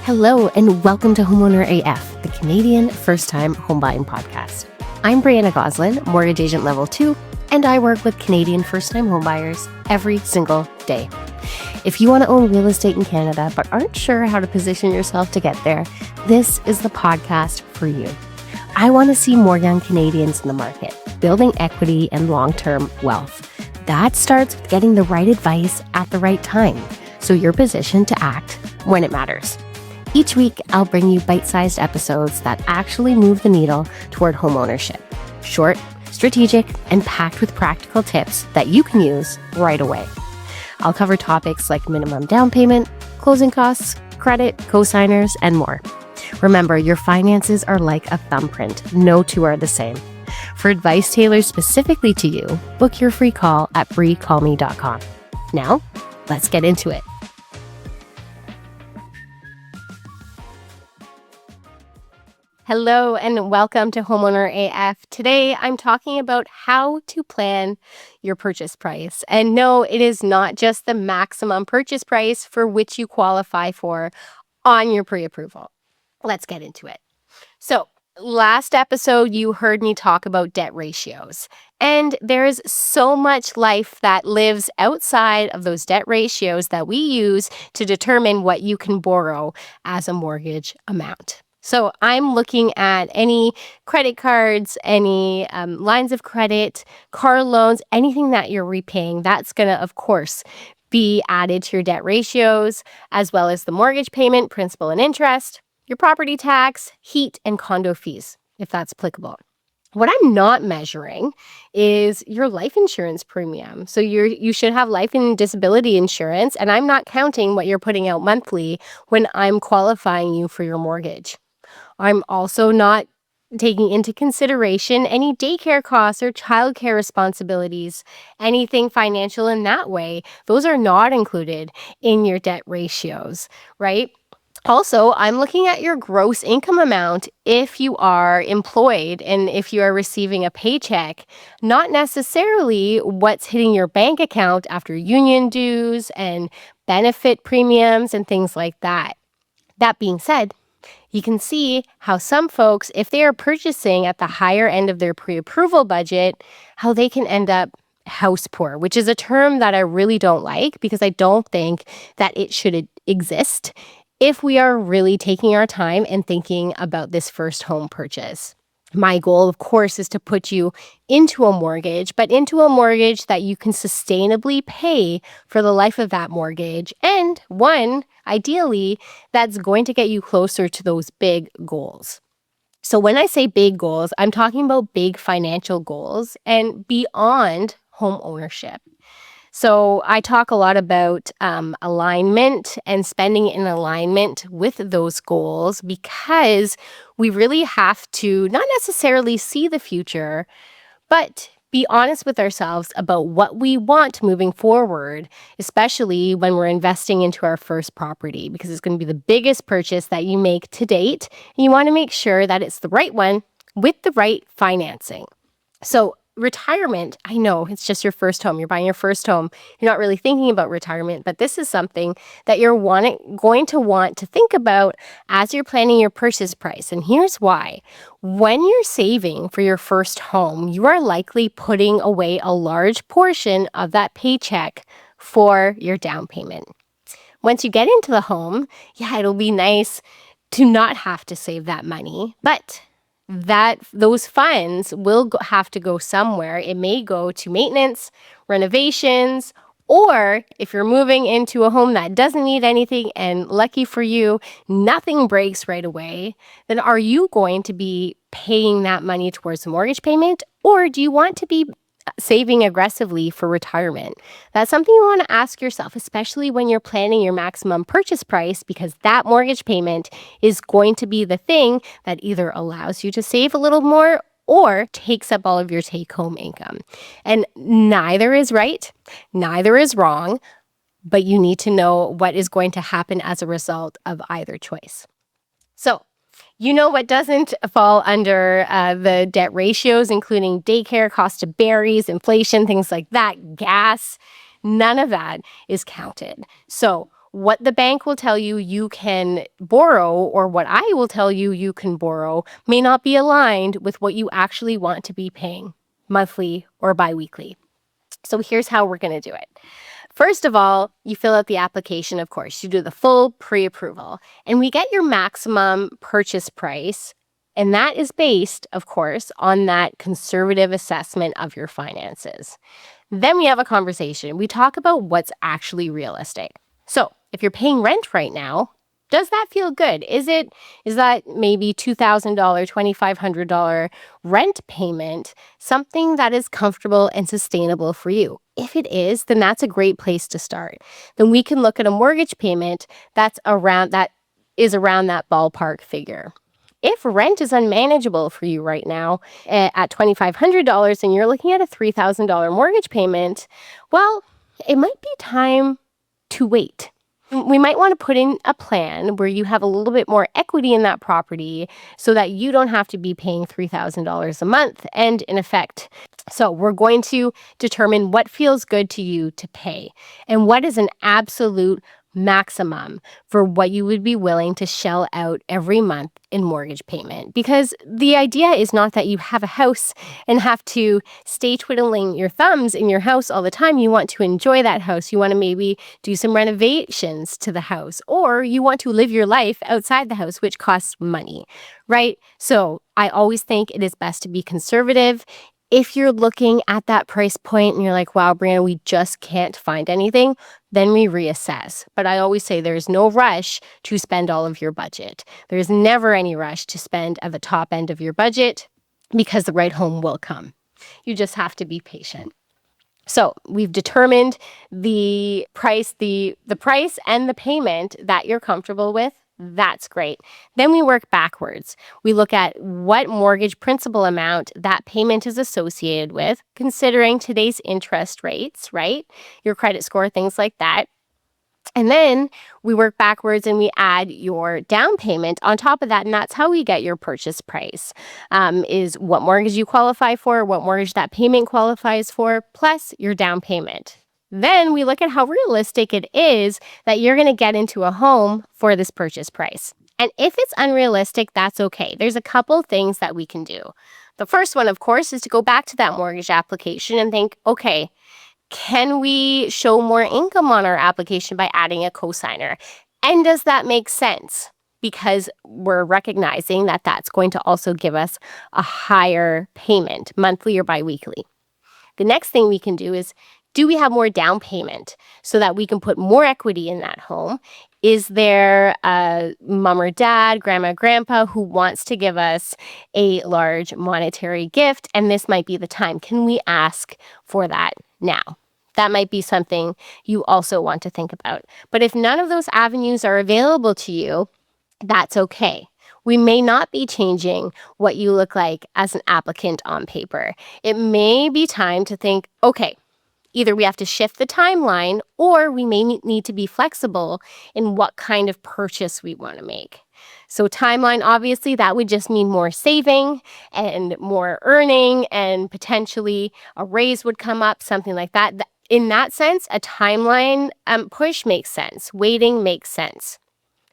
Hello, and welcome to Homeowner AF, the Canadian first-time homebuying podcast. I'm Brianna Goslin, Mortgage Agent Level 2, and I work with Canadian first-time homebuyers every single day. If you want to own real estate in Canada but aren't sure how to position yourself to get there, this is the podcast for you. I want to see more young Canadians in the market, building equity and long-term wealth. That starts with getting the right advice at the right time, so you're positioned to act when it matters. Each week, I'll bring you bite-sized episodes that actually move the needle toward homeownership. Short, strategic, and packed with practical tips that you can use right away. I'll cover topics like minimum down payment, closing costs, credit, co-signers, and more. Remember, your finances are like a thumbprint. No two are the same. For advice tailored specifically to you, book your free call at briecallme.com. Now, let's get into it. Hello and welcome to Homeowner AF. Today, I'm talking about how to plan your purchase price. And no, it is not just the maximum purchase price for which you qualify for on your pre-approval. Let's get into it. So, last episode, you heard me talk about debt ratios. And there's so much life that lives outside of those debt ratios that we use to determine what you can borrow as a mortgage amount. So I'm looking at any credit cards, any lines of credit, car loans, anything that you're repaying. That's going to, of course, be added to your debt ratios, as well as the mortgage payment, principal and interest, your property tax, heat, and condo fees, if that's applicable. What I'm not measuring is your life insurance premium. So you should have life and disability insurance, and I'm not counting what you're putting out monthly when I'm qualifying you for your mortgage. I'm also not taking into consideration any daycare costs or childcare responsibilities, anything financial in that way. Those are not included in your debt ratios, right? Also, I'm looking at your gross income amount if you are employed and if you are receiving a paycheck, not necessarily what's hitting your bank account after union dues and benefit premiums and things like that. That being said, you can see how some folks, if they are purchasing at the higher end of their pre-approval budget, how they can end up house poor, which is a term that I really don't like because I don't think that it should exist if we are really taking our time and thinking about this first home purchase. My goal, of course, is to put you into a mortgage, but into a mortgage that you can sustainably pay for the life of that mortgage, and one, ideally, that's going to get you closer to those big goals. So when I say big goals, I'm talking about big financial goals and beyond home ownership. So I talk a lot about alignment and spending in alignment with those goals because we really have to not necessarily see the future, but be honest with ourselves about what we want moving forward, especially when we're investing into our first property, because it's going to be the biggest purchase that you make to date. And you want to make sure that it's the right one with the right financing. So retirement, I know it's just your first home. You're buying your first home. You're not really thinking about retirement, but this is something that you're going to want to think about as you're planning your purchase price. And here's why. When you're saving for your first home, you are likely putting away a large portion of that paycheck for your down payment. Once you get into the home, it'll be nice to not have to save that money, but those funds will have to go somewhere. It may go to maintenance, renovations, or if you're moving into a home that doesn't need anything and lucky for you, nothing breaks right away, then are you going to be paying that money towards the mortgage payment, or do you want to be saving aggressively for retirement? That's something you want to ask yourself, especially when you're planning your maximum purchase price, because that mortgage payment is going to be the thing that either allows you to save a little more or takes up all of your take-home income. And neither is right, neither is wrong, but you need to know what is going to happen as a result of either choice. So, you know what doesn't fall under the debt ratios, including daycare, cost of berries, inflation, things like that, gas, none of that is counted. So what the bank will tell you you can borrow or what I will tell you you can borrow may not be aligned with what you actually want to be paying monthly or biweekly. So here's how we're going to do it. First of all, you fill out the application, of course. You do the full pre-approval, and we get your maximum purchase price, and that is based, of course, on that conservative assessment of your finances. Then we have a conversation. We talk about what's actually realistic. So if you're paying rent right now, does that feel good? Is that maybe $2,000, $2,500 rent payment something that is comfortable and sustainable for you? If it is, then that's a great place to start. Then we can look at a mortgage payment that is around that ballpark figure. If rent is unmanageable for you right now at $2,500 and you're looking at a $3,000 mortgage payment, well, it might be time to wait. We might want to put in a plan where you have a little bit more equity in that property so that you don't have to be paying $3,000 a month and in effect. So we're going to determine what feels good to you to pay and what is an absolute maximum for what you would be willing to shell out every month in mortgage payment. Because the idea is not that you have a house and have to stay twiddling your thumbs in your house all the time. You want to enjoy that house. You want to maybe do some renovations to the house, or you want to live your life outside the house, which costs money, right? So I always think it is best to be conservative. If you're looking at that price point and you're like, wow, Brianna, we just can't find anything, then we reassess. But I always say there's no rush to spend all of your budget. There's never any rush to spend at the top end of your budget because the right home will come. You just have to be patient. So we've determined the price, the price and the payment that you're comfortable with. That's great. Then we work backwards. We look at what mortgage principal amount that payment is associated with, considering today's interest rates, right? Your credit score, things like that. And then we work backwards and we add your down payment on top of that. And that's how we get your purchase price, is what mortgage you qualify for, what mortgage that payment qualifies for, plus your down payment. Then we look at how realistic it is that you're going to get into a home for this purchase price. And if it's unrealistic, that's okay. There's a couple things that we can do. The first one, of course, is to go back to that mortgage application and think, okay, can we show more income on our application by adding a cosigner? And does that make sense? Because we're recognizing that that's going to also give us a higher payment, monthly or biweekly. The next thing we can do is, do we have more down payment so that we can put more equity in that home? Is there a mom or dad, grandma, grandpa who wants to give us a large monetary gift? And this might be the time. Can we ask for that now? That might be something you also want to think about. But if none of those avenues are available to you, that's okay. We may not be changing what you look like as an applicant on paper. It may be time to think, okay, either we have to shift the timeline or we may need to be flexible in what kind of purchase we want to make. So timeline, obviously, that would just mean more saving and more earning and potentially a raise would come up, something like that. In that sense, a timeline push makes sense. Waiting makes sense.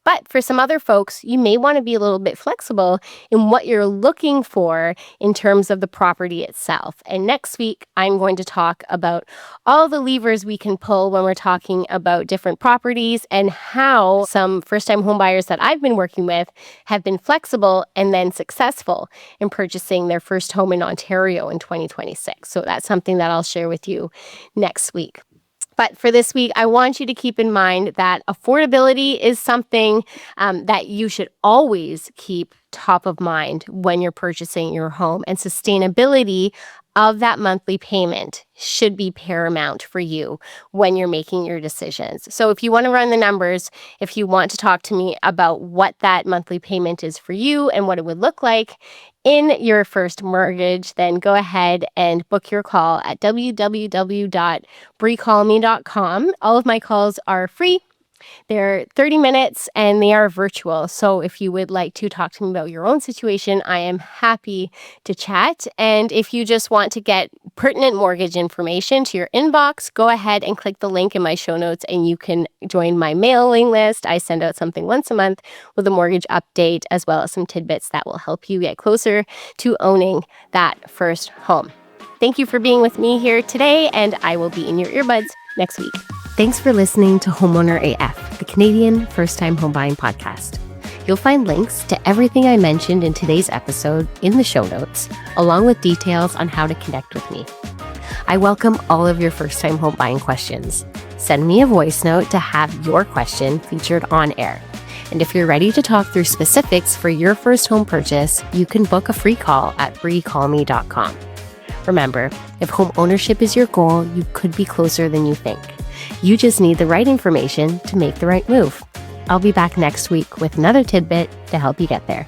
But for some other folks, you may want to be a little bit flexible in what you're looking for in terms of the property itself. And next week, I'm going to talk about all the levers we can pull when we're talking about different properties and how some first-time home buyers that I've been working with have been flexible and then successful in purchasing their first home in Ontario in 2026. So that's something that I'll share with you next week. But for this week, I want you to keep in mind that affordability is something that you should always keep top of mind when you're purchasing your home, and sustainability of that monthly payment should be paramount for you when you're making your decisions. So if you want to run the numbers, if you want to talk to me about what that monthly payment is for you and what it would look like in your first mortgage, then go ahead and book your call at www.briecallme.com. All of my calls are free. They're 30 minutes and they are virtual. So if you would like to talk to me about your own situation, I am happy to chat. And if you just want to get pertinent mortgage information to your inbox, go ahead and click the link in my show notes and you can join my mailing list. I send out something once a month with a mortgage update as well as some tidbits that will help you get closer to owning that first home. Thank you for being with me here today, and I will be in your earbuds next week. Thanks for listening to Homeowner AF, the Canadian first-time home buying podcast. You'll find links to everything I mentioned in today's episode in the show notes, along with details on how to connect with me. I welcome all of your first-time home buying questions. Send me a voice note to have your question featured on air. And if you're ready to talk through specifics for your first home purchase, you can book a free call at freecallme.com. Remember, if home ownership is your goal, you could be closer than you think. You just need the right information to make the right move. I'll be back next week with another tidbit to help you get there.